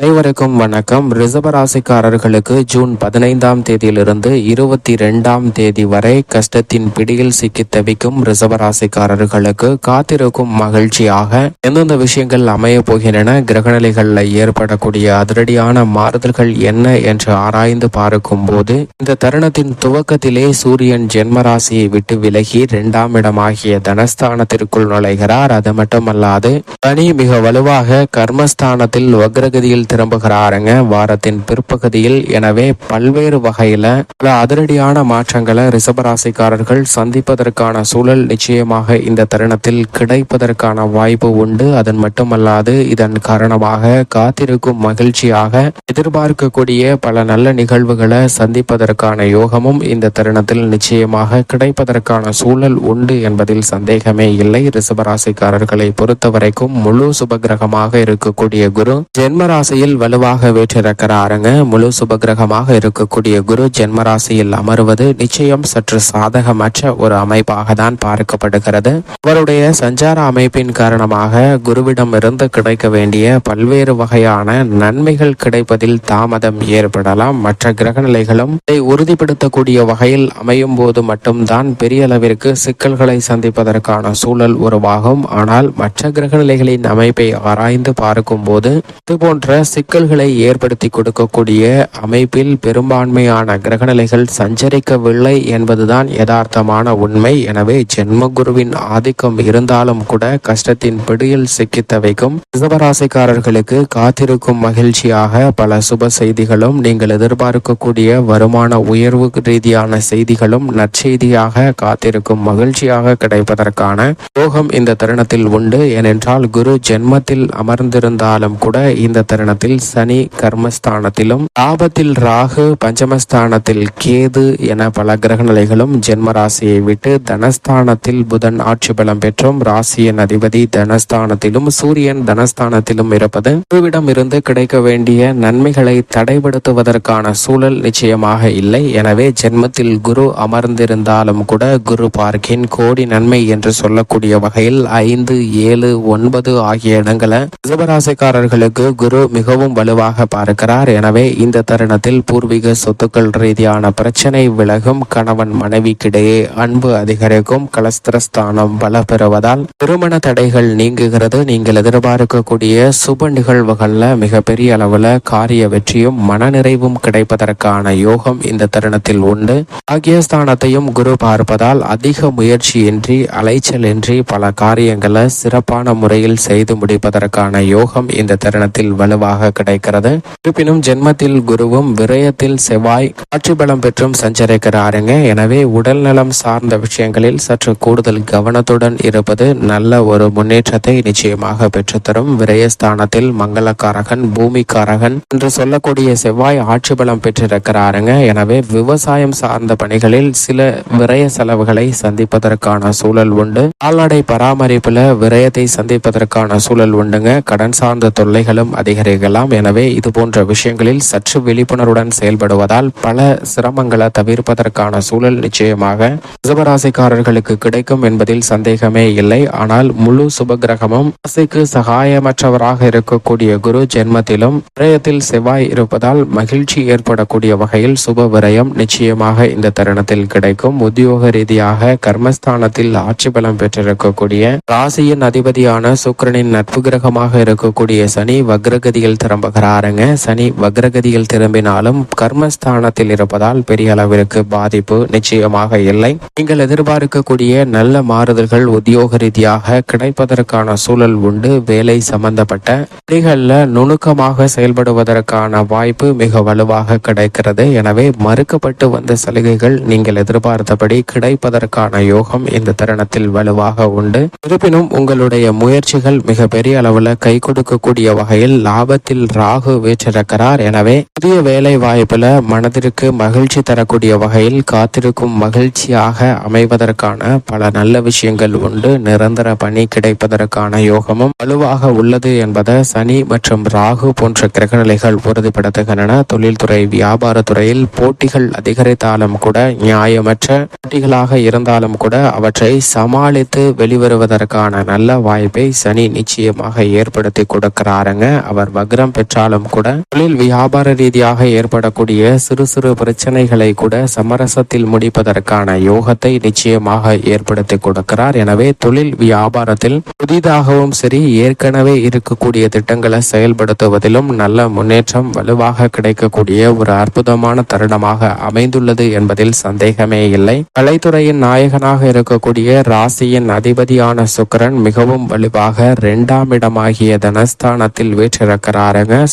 அனைவருக்கும் வணக்கம். ரிஷபராசிக்காரர்களுக்கு ஜூன் 15ஆம் தேதியிலிருந்து 22ஆம் தேதி வரை கஷ்டத்தின் பிடியில் சிக்கி தவிக்கும் ரிஷபராசிக்காரர்களுக்கு காத்திருக்கும் மகிழ்ச்சியாக எந்தெந்த விஷயங்கள் அமைய போகின்றன, கிரகநிலைகளில் ஏற்படக்கூடிய அதிரடியான மாறுதல்கள் என்ன என்று ஆராய்ந்து பார்க்கும் போது இந்த தருணத்தின் துவக்கத்திலே சூரியன் ஜென்மராசியை விட்டு விலகி 2ஆம் இடமாகிய தனஸ்தானத்திற்குள் நுழைகிறார். அது மட்டுமல்லாது சனி மிக வலுவாக கர்மஸ்தானத்தில் வக்ரகதியில் திரும்புகிறாருங்க வாரத்தின் பிற்பகுதியில். எனவே பல்வேறு வகையில பல அதிரடியான மாற்றங்களை ரிஷபராசிக்காரர்கள் சந்திப்பதற்கான சூழல் நிச்சயமாக இந்த தருணத்தில் கிடைப்பதற்கான வாய்ப்பு உண்டு. அதன் மட்டுமல்லாது இதன் காரணமாக காத்திருக்கும் மகிழ்ச்சியாக எதிர்பார்க்கக்கூடிய பல நல்ல நிகழ்வுகளை சந்திப்பதற்கான யோகமும் இந்த தருணத்தில் நிச்சயமாக கிடைப்பதற்கான சூழல் உண்டு என்பதில் சந்தேகமே இல்லை. ரிஷபராசிக்காரர்களை பொறுத்தவரைக்கும் முழு சுபகிரகமாக இருக்கக்கூடிய குரு ஜென்மராசி வலுவாக வீற்றிருக்கிறாருங்க. முழு சுபகிரகமாக இருக்கக்கூடிய குரு ஜென்மராசியில் அமர்வது நிச்சயம் சற்று சாதகமற்ற ஒரு அமைப்பாக தான் பார்க்கப்படுகிறது. அவருடைய சஞ்சார அமைப்பின் காரணமாக குருவிடம் இருந்து கிடைக்க வேண்டிய பல்வேறு வகையான நன்மைகள் கிடைப்பதில் தாமதம் ஏற்படலாம். மற்ற கிரகநிலைகளும் இதை உறுதிப்படுத்தக்கூடிய வகையில் அமையும் போது மட்டும்தான் பெரிய அளவிற்கு சிக்கல்களை சந்திப்பதற்கான சூழல் உருவாகும். ஆனால் மற்ற கிரகநிலைகளின் அமைப்பை ஆராய்ந்து பார்க்கும் போது இதுபோன்ற சிக்கல்களை ஏற்படுத்தி கொடுக்கக்கூடிய அமைப்பில் பெரும்பான்மையான கிரகநிலைகள் சஞ்சரிக்கவில்லை என்பதுதான் யதார்த்தமான உண்மை. எனவே ஜென்மகுருவின் ஆதிக்கம் இருந்தாலும் கூட கஷ்டத்தின் பிடியில் சிக்கி தவிக்கும் ரிஷபராசிக்காரர்களுக்கு காத்திருக்கும் மகிழ்ச்சியாக பல சுப செய்திகளும் நீங்கள் எதிர்பார்க்கக்கூடிய வருமான உயர்வு ரீதியான செய்திகளும் நற்செய்தியாக காத்திருக்கும் மகிழ்ச்சியாக கிடைப்பதற்கான யோகம் இந்த தருணத்தில் உண்டு. ஏனென்றால் குரு ஜென்மத்தில் அமர்ந்திருந்தாலும் கூட இந்த தருணத்தில் சனி கர்மஸ்தானத்திலும், லாபத்தில் ராகு, பஞ்சமஸ்தானத்தில் கேது என பல கிரகநிலைகளும் ஜென்மராசியை விட்டு தனஸ்தானத்தில் புதன் ஆட்சி பலம் பெற்றும் ராசியின் அதிபதி தனஸ்தானத்திலும் சூரியன் தனஸ்தானத்திலும் இருப்பது குருவிடம் இருந்து கிடைக்க வேண்டிய நன்மைகளை தடைபடுத்துவதற்கான சூழல் நிச்சயமாக இல்லை. எனவே ஜென்மத்தில் குரு அமர்ந்திருந்தாலும் கூட குரு பார்க்கின் கோடி நன்மை என்று சொல்லக்கூடிய வகையில் 5, 7, 9 ஆகிய இடங்களை ரிஷபராசிக்காரர்களுக்கு குரு மிகவும் வலுவாக பார்க்கிறார். எனவே இந்த தருணத்தில் பூர்வீக சொத்துக்கள் ரீதியான பிரச்சனை விலகும், கணவன் மனைவிக்கிடையே அன்பு அதிகரிக்கும், கலஸ்திரஸ்தானம் பல பெறுவதால் திருமண தடைகள் நீங்குகிறது. நீங்கள் எதிர்பார்க்கக்கூடிய சுப நிகழ்வுகள்ல மிகப்பெரிய அளவுல காரிய வெற்றியும் மனநிறைவும் கிடைப்பதற்கான யோகம் இந்த தருணத்தில் உண்டு. பாக்கியஸ்தானத்தையும் குரு பார்ப்பதால் அதிக முயற்சியின்றி அலைச்சலின்றி பல காரியங்களை சிறப்பான முறையில் செய்து முடிப்பதற்கான யோகம் இந்த தருணத்தில் வலுவாக கிடைக்கிறது. இருப்பினும் ஜென்மத்தில் குருவும் விரயத்தில் செவ்வாய் ஆட்சி பலம் பெற்றும் சஞ்சரிக்கிறாருங்க. எனவே உடல் நலம் சார்ந்த விஷயங்களில் சற்று கூடுதல் கவனத்துடன் இருப்பது நல்ல ஒரு முன்னேற்றத்தை நிச்சயமாக பெற்றுத்தரும். விரயஸ்தானத்தில் மங்களக்காரகன், பூமிக்காரகன் என்று சொல்லக்கூடிய செவ்வாய் ஆட்சி பலம் பெற்றிருக்கிறாருங்க. எனவே விவசாயம் சார்ந்த பணிகளில் சில விரய செலவுகளை சந்திப்பதற்கான சூழல் உண்டு. கால்நடை பராமரிப்புல விரயத்தை சந்திப்பதற்கான சூழல் உண்டுங்க. கடன் சார்ந்த தொல்லைகளும் அதிகரிக்கலாம். எனவே இது போன்ற விஷயங்களில் சற்று விழிப்புணர்வுடன் செயல்படுவதால் பல சிரமங்களை தவிர்ப்பதற்கான சூழல் நிச்சயமாக ரிஷபராசிக்காரர்களுக்கு கிடைக்கும் என்பதில் சந்தேகமே இல்லை. ஆனால் முழு சுபகிரகமும் ராசிக்கு சகாயமற்றவராக இருக்கக்கூடிய குரு ஜென்மத்திலும் விரயத்தில் செவ்வாய் இருப்பதால் மகிழ்ச்சி ஏற்படக்கூடிய வகையில் சுப விரயம் நிச்சயமாக இந்த தருணத்தில் கிடைக்கும். உத்தியோக ரீதியாக கர்மஸ்தானத்தில் ஆட்சி பலம் பெற்றிருக்கக்கூடிய ராசியின் அதிபதியான சுக்கிரனின் நட்பு கிரகமாக இருக்கக்கூடிய சனி வக்ரகதியில் திரும்புகிறாருங்க. சனி வக்ரகதியில் திரும்பினாலும் கர்மஸ்தானத்தில் இருப்பதால் பெரிய அளவிற்கு பாதிப்பு நிச்சயமாக இல்லை. நீங்கள் எதிர்பார்க்கக்கூடிய நல்ல மாறுதல்கள் உத்தியோக ரீதியாக கிடைப்பதற்கான சூழல் உண்டு. வேலை சம்பந்தப்பட்ட பணிகள்ல நுணுக்கமாக செயல்படுவதற்கான வாய்ப்பு மிக வலுவாக கிடைக்கிறது. எனவே மறுக்கப்பட்டு வந்த சலுகைகள் நீங்கள் எதிர்பார்த்தபடி கிடைப்பதற்கான யோகம் இந்த தருணத்தில் வலுவாக உண்டு. இருப்பினும் உங்களுடைய முயற்சிகள் மிக பெரிய அளவுல கை கொடுக்கக்கூடிய வகையில் லாபத்தில் ராகு வீற்றிருக்கிறார். எனவே புதிய வேலை வாய்ப்புல மனதிற்கு மகிழ்ச்சி தரக்கூடிய வகையில் காத்திருக்கும் மகிழ்ச்சியாக அமைவதற்கான பல நல்ல விஷயங்கள் உண்டு. நிரந்தர பணி கிடைப்பதற்கான யோகமும் வலுவாக உள்ளது என்பதை சனி மற்றும் ராகு போன்ற கிரகநிலைகள் உறுதிப்படுத்துகின்றன. தொழில்துறை, வியாபாரத்துறையில் போட்டிகள் அதிகரித்தாலும் கூட, நியாயமற்ற போட்டிகளாக இருந்தாலும் கூட அவற்றை சமாளித்து வெளிவருவதற்கான நல்ல வாய்ப்பை சனி நிச்சயமாக ஏற்படுத்தி கொடுக்கிறாருங்க. அவர் வக்ரம் பெற்றாலும் கூட தொழில் வியாபார ரீதியாக ஏற்படக்கூடிய சிறு சிறு பிரச்சனைகளை கூட சமரசத்தில் முடிப்பதற்கான யோகத்தை நிச்சயமாக ஏற்படுத்தி கொடுக்கிறார். எனவே தொழில் வியாபாரத்தில் புதிதாகவும் சரி, ஏற்கனவே இருக்கக்கூடிய திட்டங்களை செயல்படுத்துவதிலும் நல்ல முன்னேற்றம் வலுவாக கிடைக்கக்கூடிய ஒரு அற்புதமான தருணமாக அமைந்துள்ளது என்பதில் சந்தேகமே இல்லை. கலைத்துறையின் நாயகனாக இருக்கக்கூடிய ராசியின் அதிபதியான சுக்கிரன் மிகவும் வலுவாக 2ஆம் இடமாகிய தனஸ்தானத்தில் வீற்றிருக்கிறாருங்க.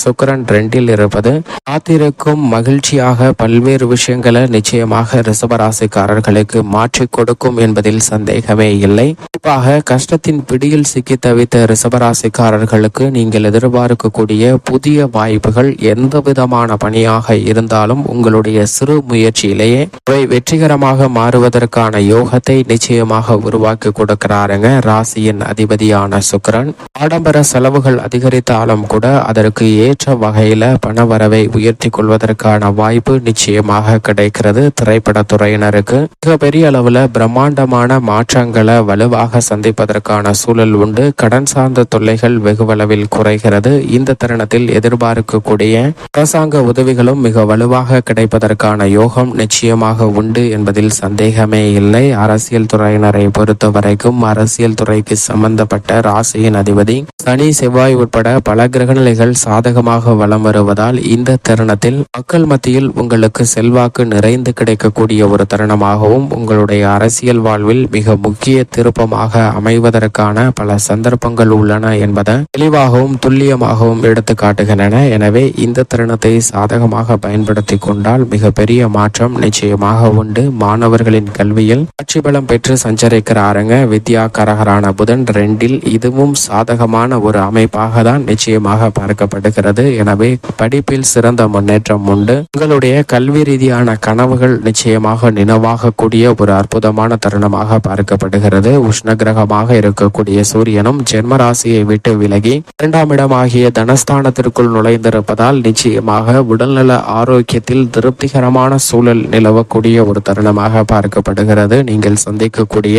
சுக்கிரன் 2இல் இருப்பது காத்திருக்கும் மகிழ்ச்சியாக பல்வேறு விஷயங்களை நிச்சயமாக ரிஷபராசிக்காரர்களுக்கு மாற்றி கொடுக்கும் என்பதில் சந்தேகமே இல்லை. குறிப்பாக கஷ்டத்தின் பிடியில் சிக்கி தவித்த ரிஷபராசிக்காரர்களுக்கு நீங்கள் எதிர்பார்க்கக்கூடிய புதிய வாய்ப்புகள் எந்த விதமான பணியாக இருந்தாலும் உங்களுடைய சிறு முயற்சியிலேயே அவை வெற்றிகரமாக மாறுவதற்கான யோகத்தை நிச்சயமாக உருவாக்கி கொடுக்கிறாருங்க. ராசியின் அதிபதியான சுக்கிரன் ஆடம்பர செலவுகள் அதிகரித்தாலும் கூட அதற்கு ஏற்ற வகையில பணவரவை உயர்த்தி கொள்வதற்கான வாய்ப்பு நிச்சயமாக கிடைக்கிறது. திரைப்படத்துறையினருக்கு மிக பெரிய அளவுல பிரம்மாண்டமான மாற்றங்களை வலுவாக சந்திப்பதற்கான சூழல் உண்டு. கடன் சார்ந்த தொல்லைகள் வெகுவளவில் குறைகிறது. இந்த தருணத்தில் எதிர்பார்க்கக்கூடிய அரசாங்க உதவிகளும் மிக வலுவாக கிடைப்பதற்கான யோகம் நிச்சயமாக உண்டு என்பதில் சந்தேகமே இல்லை. அரசியல் துறையினரை பொறுத்த வரைக்கும் அரசியல் துறைக்கு சம்பந்தப்பட்ட ராசியின் அதிபதி சனி, செவ்வாய் உட்பட பல கிரகநிலைகள் சாதகமாக வலம் வருவதால் இந்த தருணத்தில் மக்கள் மத்தியில் உங்களுக்கு செல்வாக்கு நிறைந்து கிடைக்கக்கூடிய ஒரு தருணமாகவும் உங்களுடைய அரசியல் வாழ்வில் மிக முக்கிய திருப்பமாக அமைவதற்கான பல சந்தர்ப்பங்கள் உள்ளன என்பதை தெளிவாகவும் துல்லியமாகவும் எடுத்து காட்டுகின்றன. எனவே இந்த தருணத்தை சாதகமாக பயன்படுத்தி கொண்டால் மிக பெரிய மாற்றம் நிச்சயமாக உண்டு. மாணவர்களின் கல்வியில் ஆட்சி பலம் பெற்று சஞ்சரிக்கிறாருங்க. வித்யா கரகரான புதன் 2இல் இதுவும் சாதகமான ஒரு அமைப்பாக தான் நிச்சயமாக பார்க்கப்படுகிறது. எனவே படிப்பில் சிறந்த முன்னேற்றம் உண்டு. உங்களுடைய கல்வி ரீதியான கனவுகள் நிச்சயமாக நினைவாகக்கூடிய ஒரு அற்புதமான தருணமாக பார்க்கப்படுகிறது. உஷ்ண கிரகமாக இருக்கக்கூடிய சூரியனும் ஜென்ம ராசியை விட்டு விலகி 2ஆம் இடமாகிய தனஸ்தானத்திற்குள் நுழைந்திருப்பதால் நிச்சயமாக உடல்நல ஆரோக்கியத்தில் திருப்திகரமான சூழல் நிலவக்கூடிய ஒரு தருணமாக பார்க்கப்படுகிறது. நீங்கள் சந்திக்கக்கூடிய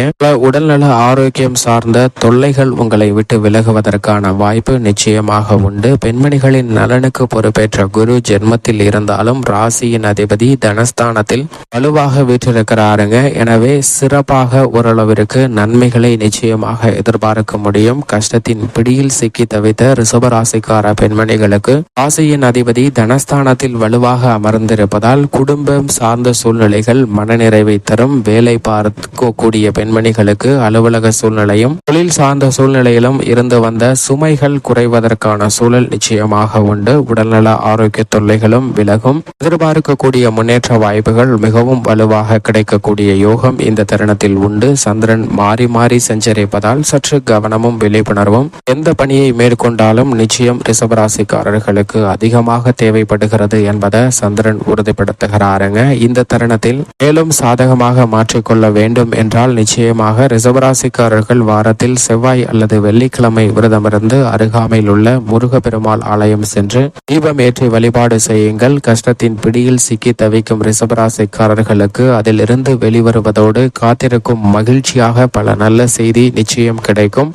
உடல்நல ஆரோக்கியம் சார்ந்த தொல்லைகள் உங்களை விட்டு விலகுவதற்கான வாய்ப்பு நிச்சயமாக உண்டு. பெண்மணிகளின் நலனுக்கு பொறுப்பேற்ற குரு ஜென்மத்தில் இருந்தாலும் ராசியின் அதிபதி தனஸ்தானத்தில் வலுவாக வீற்றிருக்கிறாருங்க. எனவே சிறப்பாக ஓரளவிற்கு நன்மைகளை நிச்சயமாக எதிர்பார்க்க முடியும். கஷ்டத்தின் பிடியில் சிக்கி தவித்த ரிஷபராசிக்கார பெண்மணிகளுக்கு ராசியின் அதிபதி தனஸ்தானத்தில் வலுவாக அமர்ந்திருப்பதால் குடும்பம் சார்ந்த சூழ்நிலைகள் மனநிறைவை தரும். வேலை பார்க்கக்கூடிய பெண்மணிகளுக்கு அலுவலக சூழ்நிலையும் தொழில் சார்ந்த சூழ்நிலையிலும் இருந்து வந்த சுமைகள் குறைவதற்கான சூழல் நிச்சயமாக உண்டு. உடல்நல ஆரோக்கிய தொல்லைகளும் விலகும். எதிர்பார்க்கக்கூடிய முன்னேற்ற வாய்ப்புகள் மிகவும் வலுவாக கிடைக்கக்கூடிய யோகம் இந்த தருணத்தில் உண்டு. சந்திரன் மாறி மாறி சஞ்சரிப்பதால் சற்று கவனமும் விழிப்புணர்வும் எந்த பணியை மேற்கொண்டாலும் நிச்சயம் ரிஷபராசிக்காரர்களுக்கு அதிகமாக தேவைப்படுகிறது என்பதை சந்திரன் உறுதிப்படுத்துகிறாருங்க. இந்த தருணத்தில் மேலும் சாதகமாக மாற்றிக்கொள்ள வேண்டும் என்றால் நிச்சயமாக ரிஷபராசிக்காரர்கள் வாரத்தில் செவ்வாய் அல்லது வெள்ளிக்கிழமை விரதமிருந்து அருகாமையில் உள்ள முருகப்பெருமாள் ஆலயம் சென்று தீபம் ஏற்றி வழிபாடு செய்யுங்கள். கஷ்டத்தின் பிடியில் சிக்கி தவிக்கும் ரிஷபராசிக்காரர்களுக்கு அதிலிருந்து வெளிவருவதோடு காத்திருக்கும் மகிழ்ச்சியாக பல நல்ல செய்தி நிச்சயம் கிடைக்கும்.